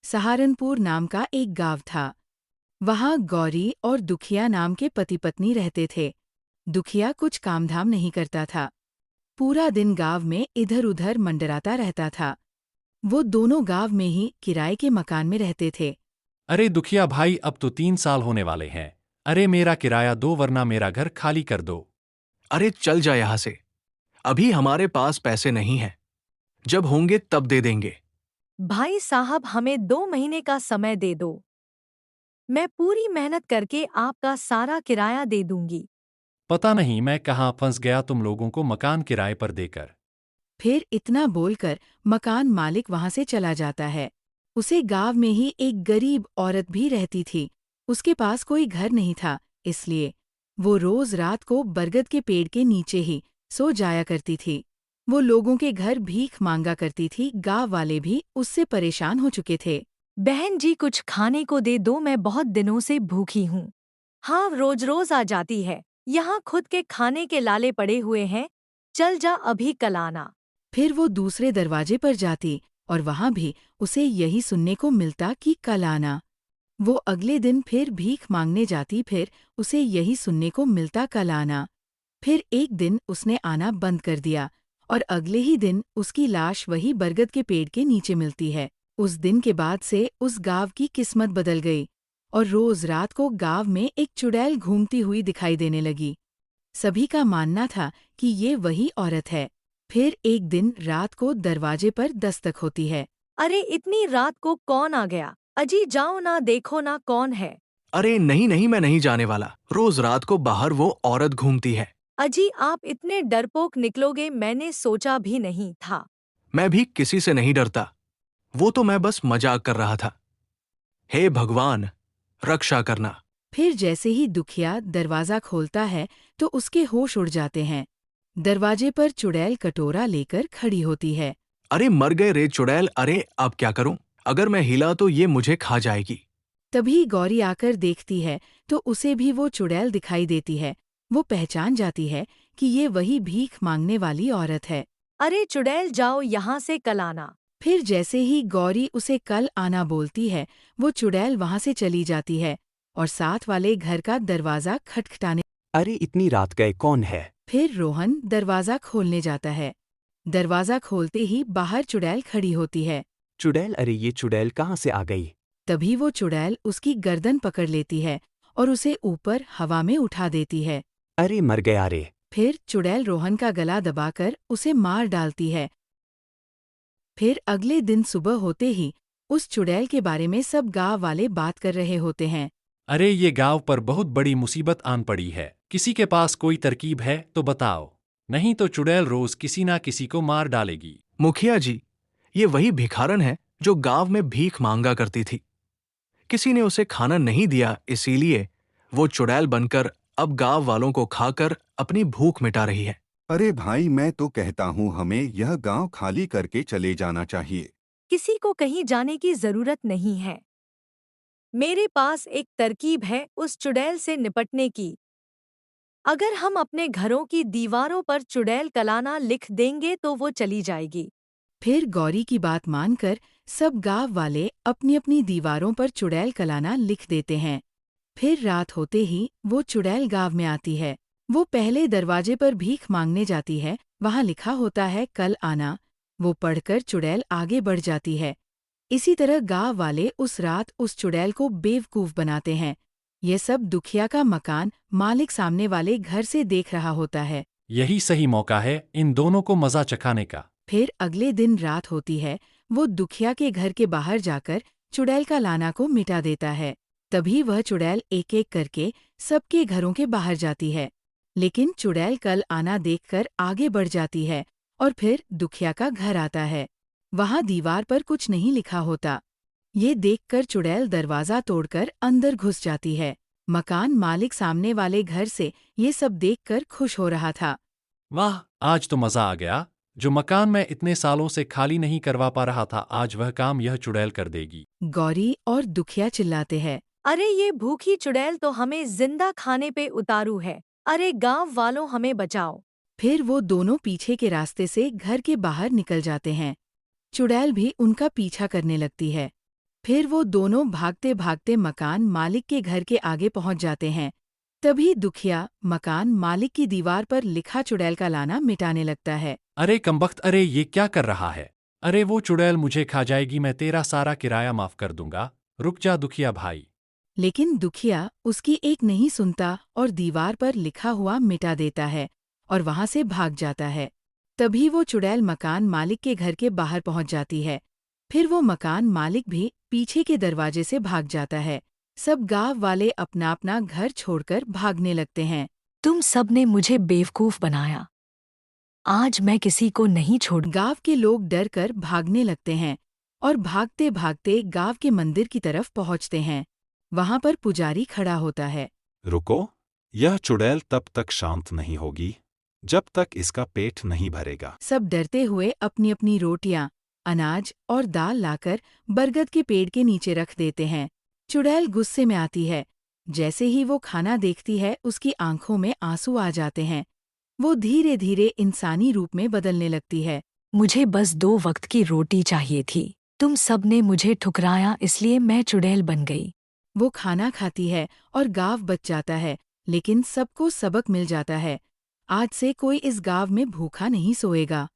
सहारनपुर नाम का एक गांव था। वहां गौरी और दुखिया नाम के पति पत्नी रहते थे। दुखिया कुछ कामधाम नहीं करता था। पूरा दिन गांव में इधर उधर मंडराता रहता था। वो दोनों गांव में ही किराए के मकान में रहते थे। अरे दुखिया भाई, अब तो 3 साल होने वाले हैं। अरे मेरा किराया दो वरना मेरा घर खाली कर दो। अरे चल जा यहां से। अभी हमारे पास पैसे नहीं हैं। जब होंगे तब दे देंगे। भाई साहब, हमें 2 महीने का समय दे दो। मैं पूरी मेहनत करके आपका सारा किराया दे दूंगी। पता नहीं मैं कहाँ फंस गया तुम लोगों को मकान किराए पर देकर। फिर इतना बोलकर मकान मालिक वहां से चला जाता है। उसे गांव में ही एक गरीब औरत भी रहती थी। उसके पास कोई घर नहीं था, इसलिए वो रोज रात को बरगद के पेड़ के नीचे ही सो जाया करती थी। वो लोगों के घर भीख मांगा करती थी। गांव वाले भी उससे परेशान हो चुके थे। बहन जी, कुछ खाने को दे दो, मैं बहुत दिनों से भूखी हूँ। हाँ, रोज रोज आ जाती है। यहाँ खुद के खाने के लाले पड़े हुए हैं। चल जा, अभी कल आना। फिर वो दूसरे दरवाजे पर जाती और वहां भी उसे यही सुनने को मिलता कि कल आना। वो अगले दिन फिर भीख मांगने जाती, फिर उसे यही सुनने को मिलता कल आना। फिर एक दिन उसने आना बंद कर दिया और अगले ही दिन उसकी लाश वही बरगद के पेड़ के नीचे मिलती है। उस दिन के बाद से उस गांव की किस्मत बदल गई और रोज रात को गांव में एक चुड़ैल घूमती हुई दिखाई देने लगी। सभी का मानना था कि ये वही औरत है। फिर एक दिन रात को दरवाजे पर दस्तक होती है। अरे इतनी रात को कौन आ गया? अजी जाओ ना, देखो ना कौन है। अरे नहीं नहीं, मैं नहीं जाने वाला। रोज रात को बाहर वो औरत घूमती है। अजी आप इतने डरपोक निकलोगे, मैंने सोचा भी नहीं था। मैं भी किसी से नहीं डरता। वो तो मैं बस मजाक कर रहा था। हे भगवान, रक्षा करना। फिर जैसे ही दुखिया दरवाज़ा खोलता है तो उसके होश उड़ जाते हैं। दरवाजे पर चुड़ैल कटोरा लेकर खड़ी होती है। अरे मर गए रे चुड़ैल। अरे अब क्या करूं? अगर मैं हिला तो ये मुझे खा जाएगी। तभी गौरी आकर देखती है तो उसे भी वो चुड़ैल दिखाई देती है। वो पहचान जाती है कि ये वही भीख मांगने वाली औरत है। अरे चुड़ैल, जाओ यहाँ से, कल आना। फिर जैसे ही गौरी उसे कल आना बोलती है, वो चुड़ैल वहां से चली जाती है और साथ वाले घर का दरवाज़ा खटखटाने। अरे इतनी रात गए, कौन है? फिर रोहन दरवाज़ा खोलने जाता है। दरवाज़ा खोलते ही बाहर चुड़ैल खड़ी होती है। चुड़ैल? अरे ये चुड़ैल कहाँ से आ गई? तभी वो चुड़ैल उसकी गर्दन पकड़ लेती है और उसे ऊपर हवा में उठा देती है। अरे मर गया रे। फिर चुड़ैल रोहन का गला दबाकर उसे मार डालती है। फिर अगले दिन सुबह होते ही उस चुड़ैल के बारे में सब गांव वाले बात कर रहे होते हैं। अरे ये गांव पर बहुत बड़ी मुसीबत आन पड़ी है। किसी के पास कोई तरकीब है तो बताओ, नहीं तो चुड़ैल रोज किसी ना किसी को मार डालेगी। मुखिया जी, ये वही भिखारन है जो गांव में भीख मांगा करती थी। किसी ने उसे खाना नहीं दिया, इसीलिए वो चुड़ैल बनकर अब गांव वालों को खाकर अपनी भूख मिटा रही है। अरे भाई, मैं तो कहता हूँ हमें यह गांव खाली करके चले जाना चाहिए। किसी को कहीं जाने की जरूरत नहीं है। मेरे पास एक तरकीब है उस चुड़ैल से निपटने की। अगर हम अपने घरों की दीवारों पर चुड़ैल कलाना लिख देंगे तो वो चली जाएगी। फिर गौरी की बात मानकर सब गांव वाले अपनी अपनी दीवारों पर चुड़ैल कलाना लिख देते हैं। फिर रात होते ही वो चुड़ैल गांव में आती है। वो पहले दरवाजे पर भीख मांगने जाती है। वहां लिखा होता है कल आना। वो पढ़कर चुड़ैल आगे बढ़ जाती है। इसी तरह गांव वाले उस रात उस चुड़ैल को बेवकूफ बनाते हैं। यह सब दुखिया का मकान मालिक सामने वाले घर से देख रहा होता है। यही सही मौका है इन दोनों को मजा चखाने का। फिर अगले दिन रात होती है। वो दुखिया के घर के बाहर जाकर चुड़ैल का लाना को मिटा देता है। तभी वह चुड़ैल एक एक करके सबके घरों के बाहर जाती है। लेकिन चुड़ैल कल आना देखकर आगे बढ़ जाती है और फिर दुखिया का घर आता है। वहां दीवार पर कुछ नहीं लिखा होता। ये देखकर चुड़ैल दरवाज़ा तोड़कर अंदर घुस जाती है। मकान मालिक सामने वाले घर से ये सब देखकर खुश हो रहा था। वाह, आज तो मजा आ गया। जो मकान मैं इतने सालों से खाली नहीं करवा पा रहा था, आज वह काम यह चुड़ैल कर देगी। गौरी और दुखिया चिल्लाते हैं। अरे ये भूखी चुड़ैल तो हमें जिंदा खाने पे उतारू है। अरे गांव वालों, हमें बचाओ। फिर वो दोनों पीछे के रास्ते से घर के बाहर निकल जाते हैं। चुड़ैल भी उनका पीछा करने लगती है। फिर वो दोनों भागते भागते मकान मालिक के घर के आगे पहुंच जाते हैं। तभी दुखिया मकान मालिक की दीवार पर लिखा चुड़ैल का लाना मिटाने लगता है। अरे कमबख्त, अरे ये क्या कर रहा है? अरे वो चुड़ैल मुझे खा जाएगी, मैं तेरा सारा किराया माफ कर दूंगा। रुक जा दुखिया भाई। लेकिन दुखिया उसकी एक नहीं सुनता और दीवार पर लिखा हुआ मिटा देता है और वहां से भाग जाता है। तभी वो चुड़ैल मकान मालिक के घर के बाहर पहुंच जाती है। फिर वो मकान मालिक भी पीछे के दरवाजे से भाग जाता है। सब गांव वाले अपना अपना घर छोड़कर भागने लगते हैं। तुम सब ने मुझे बेवकूफ बनाया। आज मैं किसी को नहीं छोड़। गांव के लोग डर कर भागने लगते हैं और भागते भागते गांव के मंदिर की तरफ पहुंचते हैं। वहां पर पुजारी खड़ा होता है। रुको, यह चुड़ैल तब तक शांत नहीं होगी जब तक इसका पेट नहीं भरेगा। सब डरते हुए अपनी अपनी रोटियां, अनाज और दाल लाकर बरगद के पेड़ के नीचे रख देते हैं। चुड़ैल गुस्से में आती है। जैसे ही वो खाना देखती है उसकी आंखों में आंसू आ जाते हैं। वो धीरे धीरे इंसानी रूप में बदलने लगती है। मुझे बस 2 वक्त की रोटी चाहिए थी। तुम सब ने मुझे ठुकराया, इसलिए मैं चुड़ैल बन गई। वो खाना खाती है और गांव बच जाता है, लेकिन सबको सबक मिल जाता है। आज से कोई इस गांव में भूखा नहीं सोएगा।